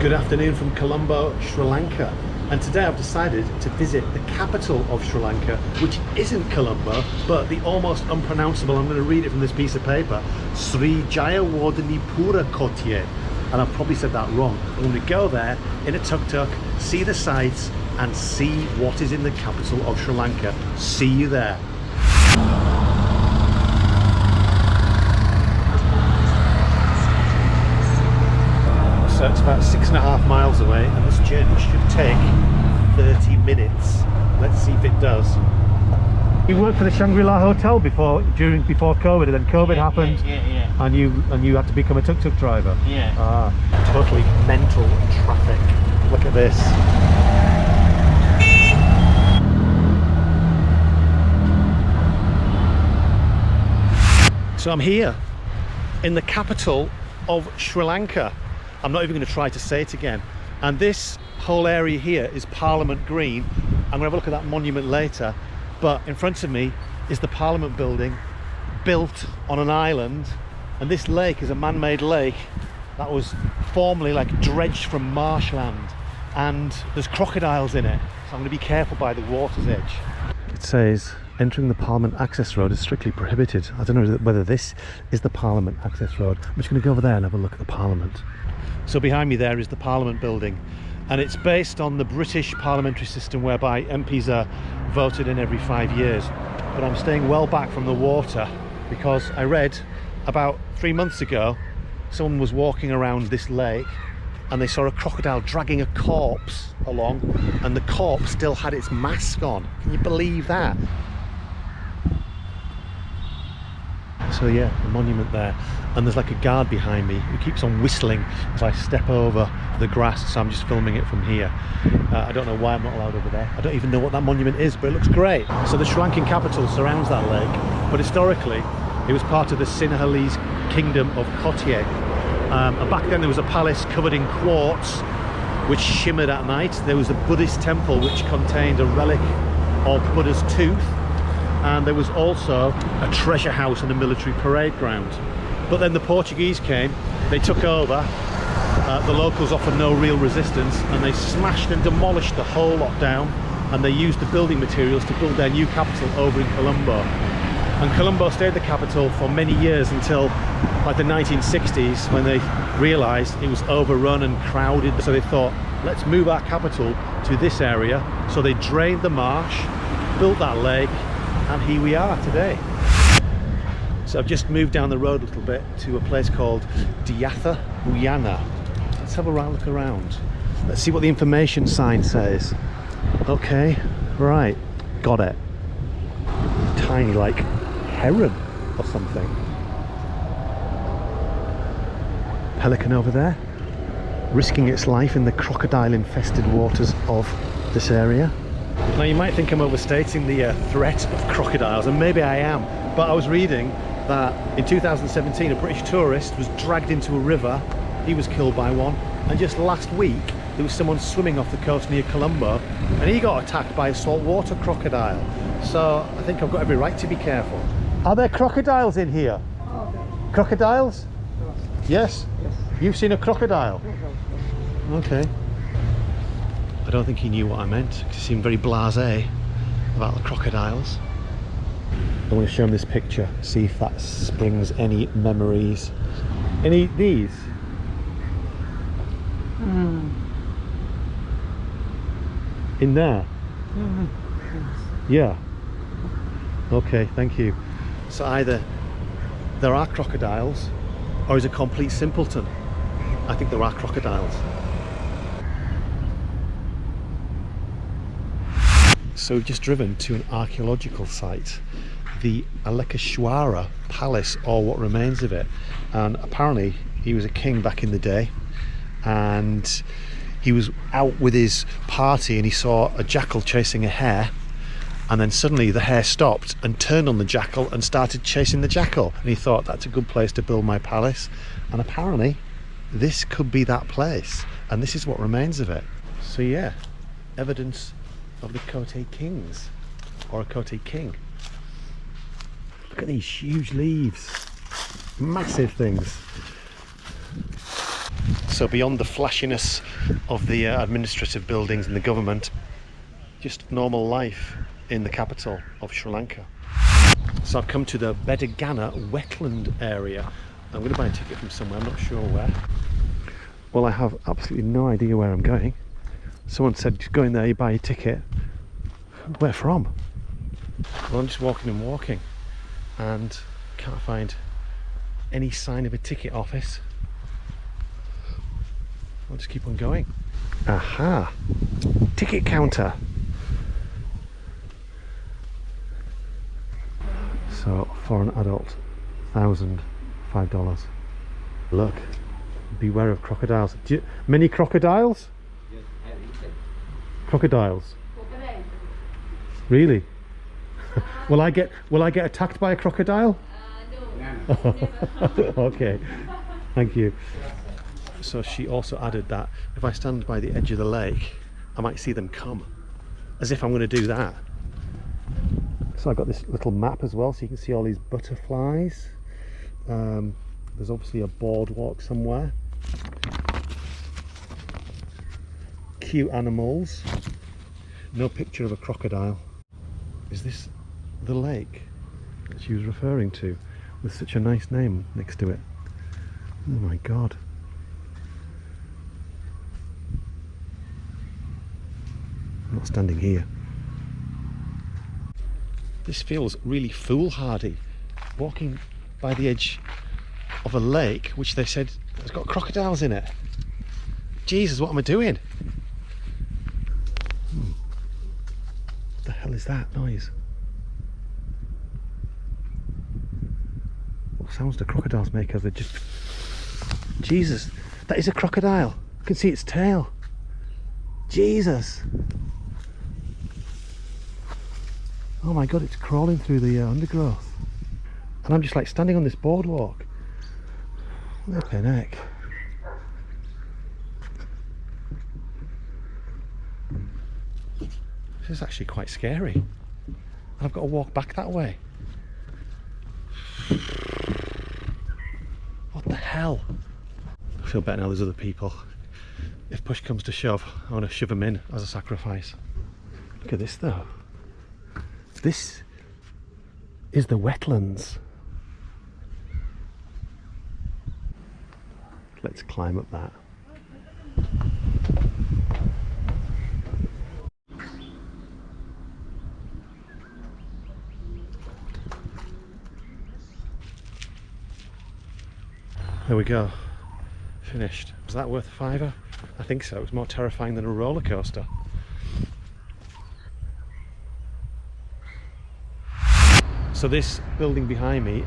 Good afternoon from Colombo, Sri Lanka. And today I've decided to visit the capital of Sri Lanka, which isn't Colombo, but the almost unpronounceable, I'm going to read it from this piece of paper, Sri Jayawardenepura Kotte. And I've probably said that wrong. I'm going to go there in a tuk-tuk, see the sights, and see what is in the capital of Sri Lanka. See you there. So it's about 6.5 miles away, and this journey should take 30 minutes. Let's see if it does. You worked for the Shangri-La Hotel before COVID, and then COVID happened. Yeah. And you had to become a tuk-tuk driver. Yeah. Totally mental traffic. Look at this. So I'm here in the capital of Sri Lanka. I'm not even going to try to say it again. And this whole area here is Parliament Green. I'm going to have a look at that monument later. But in front of me is the Parliament building, built on an island. And this lake is a man-made lake that was formerly like dredged from marshland. And there's crocodiles in it. So I'm going to be careful by the water's edge. It says, entering the Parliament access road is strictly prohibited. I don't know whether this is the Parliament access road. I'm just going to go over there and have a look at the Parliament. So behind me there is the Parliament building, and it's based on the British parliamentary system whereby MPs are voted in every 5 years. But I'm staying well back from the water because I read about 3 months ago someone was walking around this lake and they saw a crocodile dragging a corpse along, and the corpse still had its mask on. Can you believe that? So yeah, the monument there, and there's like a guard behind me who keeps on whistling as I step over the grass, so I'm just filming it from here. I don't know why I'm not allowed over there. I don't even know what that monument is, but it looks great. So the Sri Lankan capital surrounds that lake, but historically it was part of the Sinhalese kingdom of Kotte. And back then there was a palace covered in quartz which shimmered at night. There was a Buddhist temple which contained a relic of Buddha's tooth. And there was also a treasure house and a military parade ground. But then the Portuguese came, they took over, the locals offered no real resistance, and they smashed and demolished the whole lot down, and they used the building materials to build their new capital over in Colombo. And Colombo stayed the capital for many years until like the 1960s, when they realised it was overrun and crowded. So they thought, let's move our capital to this area. So they drained the marsh, built that lake, and here we are today. So I've just moved down the road a little bit to a place called Damur Uyana. Let's have a right look around. Let's see what the information sign says. Okay, right, got it. Tiny like heron or something. Pelican over there, risking its life in the crocodile infested waters of this area. Now you might think I'm overstating the threat of crocodiles, and maybe I am, but I was reading that in 2017 a British tourist was dragged into a river, he was killed by one, and just last week there was someone swimming off the coast near Colombo and he got attacked by a saltwater crocodile. So I think I've got every right to be careful. Are there crocodiles in here? Crocodiles? Yes? You've seen a crocodile? Okay. I don't think he knew what I meant. He seemed very blasé about the crocodiles. I want to show him this picture, see if that springs any memories. Any these? In there? Yeah. Okay, thank you. So either there are crocodiles or he's a complete simpleton. I think there are crocodiles. So we've just driven to an archaeological site, the Alekeshwara Palace, or what remains of it. And apparently he was a king back in the day, and he was out with his party and he saw a jackal chasing a hare, and then suddenly the hare stopped and turned on the jackal and started chasing the jackal, and he thought, that's a good place to build my palace. And apparently this could be that place, and this is what remains of it. So yeah, evidence of the Kotte kings, or a Kotte king. Look at these huge leaves, massive things. So beyond the flashiness of the administrative buildings and the government, just normal life in the capital of Sri Lanka. So I've come to the Bedagana wetland area. I'm going to buy a ticket from somewhere, I'm not sure where. Well, I have absolutely no idea where I'm going. Someone said, just go in there, you buy a ticket. Where from? Well, I'm just walking and walking and can't find any sign of a ticket office. I'll just keep on going. Aha! Ticket counter! So, for an adult, $1,005. Look, beware of crocodiles. Many crocodiles? Crocodiles? Really? Will I get attacked by a crocodile? No. Okay, thank you. So she also added that if I stand by the edge of the lake, I might see them come, as if I'm going to do that. So I've got this little map as well, so you can see all these butterflies. There's obviously a boardwalk somewhere. Cute animals. No picture of a crocodile. Is this the lake that she was referring to, with such a nice name next to it? Oh my god. I'm not standing here. This feels really foolhardy, walking by the edge of a lake which they said has got crocodiles in it. Jesus, what am I doing? What the hell is that noise? What sounds do crocodiles make as they just... Jesus, that is a crocodile. I can see its tail. Jesus. Oh my god, it's crawling through the undergrowth. And I'm just like standing on this boardwalk. Flipping heck. This is actually quite scary. And I've got to walk back that way. What the hell? I feel better now there's other people. If push comes to shove, I want to shove them in as a sacrifice. Look at this though. This is the wetlands. Let's climb up that. There we go. Finished. Was that worth a fiver? I think so. It was more terrifying than a roller coaster. So this building behind me,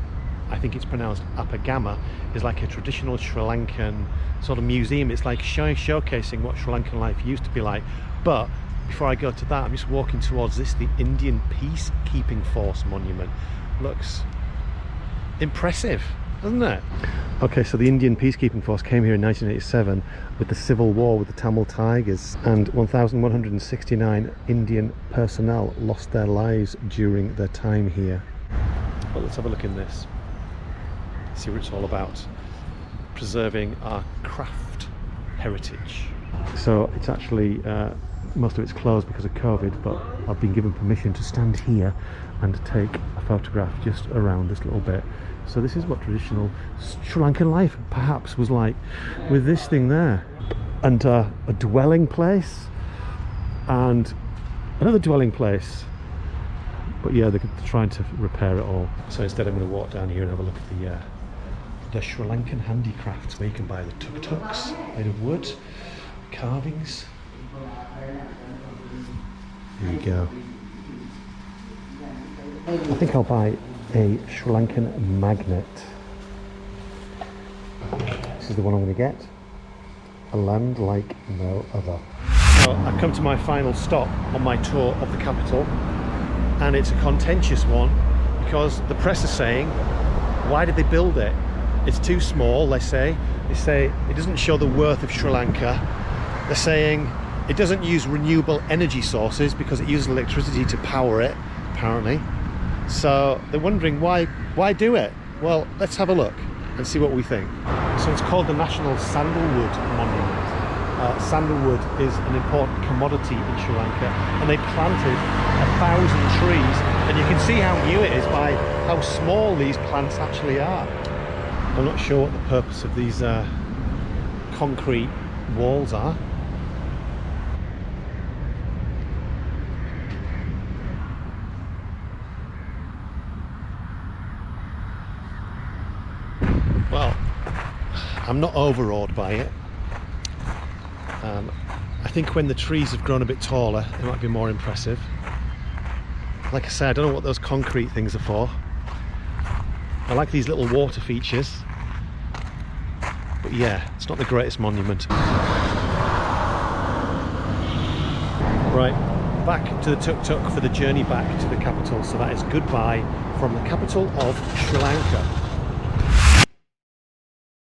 I think it's pronounced Apagama, is like a traditional Sri Lankan sort of museum. It's like showcasing what Sri Lankan life used to be like. But before I go to that, I'm just walking towards this, the Indian Peacekeeping Force monument. Looks impressive, doesn't it? Okay, so the Indian Peacekeeping Force came here in 1987 with the civil war with the Tamil Tigers, and 1,169 Indian personnel lost their lives during their time here. Well, let's have a look in this, see what it's all about. Preserving our craft heritage. So it's actually, most of it's closed because of COVID, but I've been given permission to stand here and take a photograph just around this little bit. So this is what traditional Sri Lankan life perhaps was like, with this thing there, and a dwelling place and another dwelling place. But yeah, they're trying to repair it all. So instead I'm going to walk down here and have a look at the Sri Lankan handicrafts, where you can buy the tuk-tuks made of wood, carvings. Here you go. I think I'll buy a Sri Lankan magnet. This is the one I'm going to get. A land like no other. So I've come to my final stop on my tour of the capital, and it's a contentious one because the press is saying, why did they build it? It's too small, they say. They say it doesn't show the worth of Sri Lanka. They're saying it doesn't use renewable energy sources because it uses electricity to power it, apparently. So they're wondering why do it? Well, let's have a look. and see what we think. So it's called the National Sandalwood Monument. Sandalwood is an important commodity in Sri Lanka, and they planted 1,000 trees, and you can see how new it is by how small these plants actually are. I'm not sure what the purpose of these concrete walls are. Well, I'm not overawed by it. I think when the trees have grown a bit taller, it might be more impressive. Like I say, I don't know what those concrete things are for. I like these little water features. But yeah, it's not the greatest monument. Right, back to the tuk-tuk for the journey back to the capital. So that is goodbye from the capital of Sri Lanka.